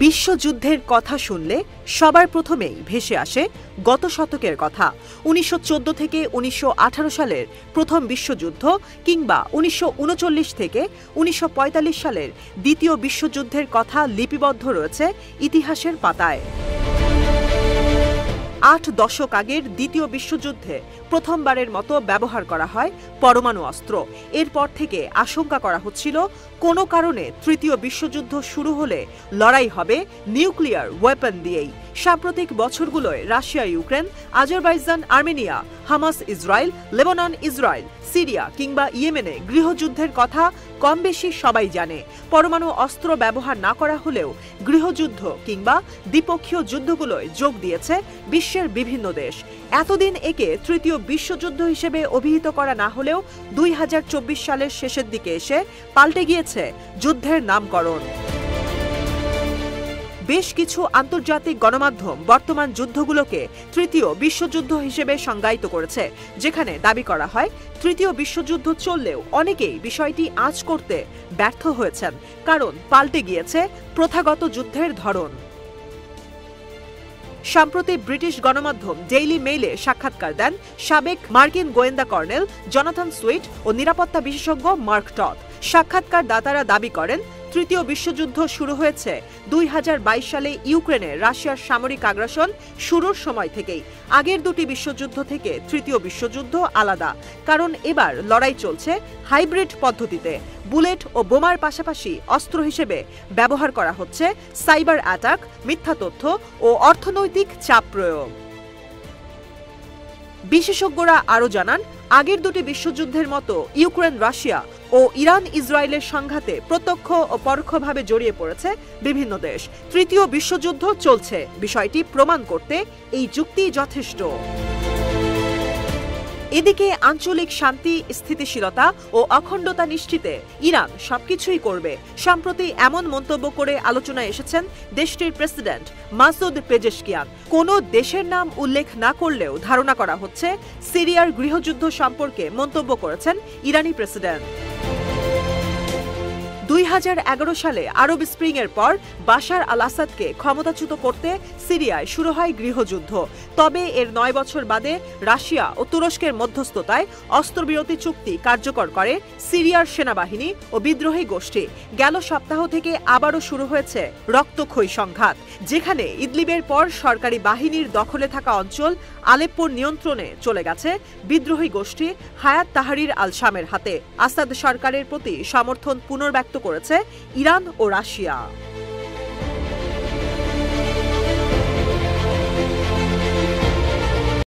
বিশ্বযুদ্ধের কথা শুনলে সবার প্রথমেই ভেসে আসে গত শতকের কথা। ১৯১৪ থেকে ১৯১৮ সালের প্রথম বিশ্বযুদ্ধ কিংবা ১৯৩৯ থেকে ১৯৪৫ সালের দ্বিতীয় বিশ্বযুদ্ধের কথা লিপিবদ্ধ রয়েছে ইতিহাসের পাতায়। ৮ দশক আগের দ্বিতীয় বিশ্বযুদ্ধে প্রথমবারের মতো ব্যবহার করা হয় পরমাণু অস্ত্র। এরপর থেকে আশঙ্কা করা হচ্ছিল কোনো কারণে তৃতীয় বিশ্বযুদ্ধ শুরু হলে লড়াই হবে নিউক্লিয়ার ওয়েপন দিয়েই। সাম্প্রতিক বছরগুলোয় Russia Ukraine, Azerbaijan Armenia, Hamas Israel, Lebanon Israel, Syria কিংবা ইয়েমেনে গৃহযুদ্ধের কথা কম বেশি সবাই জানে। পরমাণু অস্ত্র ব্যবহার না করা হলেও গৃহযুদ্ধ কিংবা দ্বিপক্ষীয় যুদ্ধগুলোয় যোগ দিয়েছে বিশ্বের বিভিন্ন দেশ। এতদিন একে তৃতীয় বিশ্বযুদ্ধ হিসেবে অভিহিত করা না হলেও ২০২৪ সালের শেষের দিকে এসে পাল্টে গিয়েছে যুদ্ধের নামকরণ। বেশ কিছু আন্তর্জাতিক গণমাধ্যম বর্তমান যুদ্ধগুলোকে তৃতীয় বিশ্বযুদ্ধ হিসেবে সংজ্ঞায়িত করেছে, যেখানে দাবি করা হয় তৃতীয় বিশ্বযুদ্ধ চললেও অনেকেই বিষয়টি আঁচ করতে ব্যর্থ হয়েছেন, কারণ পাল্টে গিয়েছে প্রথাগত যুদ্ধের ধরন। সম্প্রতি ব্রিটিশ গণমাধ্যম ডেইলি মেইলে সাক্ষাৎকার দেন সাবেক মার্কিন গোয়েন্দা কর্নেল জনাথন সুইট ও নিরাপত্তা বিশেষজ্ঞ মার্ক টড। সাক্ষাৎকার দাতারা দাবি করেন তৃতীয় বিশ্বযুদ্ধ শুরু হয়েছে ২০২২ সালে ইউক্রেনে রাশিয়ার সামরিক আগ্রাসন শুরুর সময় থেকেই। আগের দুটি বিশ্বযুদ্ধ থেকে তৃতীয় বিশ্বযুদ্ধ আলাদা, কারণ এবার লড়াই চলছে হাইব্রিড পদ্ধতিতে। বুলেট ও বোমার পাশাপাশি অস্ত্র হিসেবে ব্যবহার করা হচ্ছে সাইবার অ্যাটাক, মিথ্যা তথ্য ও অর্থনৈতিক চাপ প্রয়োগ। বিশেষজ্ঞরা আরও জানান, আগের দুটি বিশ্বযুদ্ধের মতো ইউক্রেন রাশিয়া ও ইরান ইসরায়েলের সংঘাতে প্রত্যক্ষ ও পরোক্ষভাবে জড়িয়ে পড়েছে বিভিন্ন দেশ। তৃতীয় বিশ্বযুদ্ধ চলছে বিষয়টি প্রমাণ করতে এই যুক্তি যথেষ্ট। এদিকে আঞ্চলিক শান্তি, স্থিতিশীলতা ও অখণ্ডতা নিশ্চিতে ইরান সবকিছুই করবে। সম্প্রতি এমন মন্তব্য করে আলোচনায় এসেছেন দেশটির প্রেসিডেন্ট মাসুদ পেজেশকিয়ান। কোনো দেশের নাম উল্লেখ না করলেও ধারণা করা হচ্ছে সিরিয়ার গৃহযুদ্ধ সম্পর্কে মন্তব্য করেছেন ইরানি প্রেসিডেন্ট। ২০১১ সালে আরব স্প্রিং এর পর বাশার আল আসাদকে ক্ষমতাচ্যুত করতে সিরিয়ায় শুরু হয় গৃহযুদ্ধ। তবে এর ৯ বছর বাদে রাশিয়া ও তুরস্কের মধ্যস্থতায় অস্ত্রবিরতি চুক্তি কার্যকর করে সিরিয়ার সেনাবাহিনী ও বিদ্রোহী গোষ্ঠী। গেল সপ্তাহ থেকে আবারও শুরু হয়েছে রক্তক্ষয়ী সংঘাত, যেখানে ইদলিবের পর সরকারি বাহিনীর দখলে থাকা অঞ্চল আলেপ্পোর নিয়ন্ত্রণে চলে গেছে বিদ্রোহী গোষ্ঠী হায়াত তাহরির আল শামের হাতে। আসাদ সরকারের প্রতি সমর্থন পুনর্ব্যক্ত করেছে ইরান ও রাশিয়া।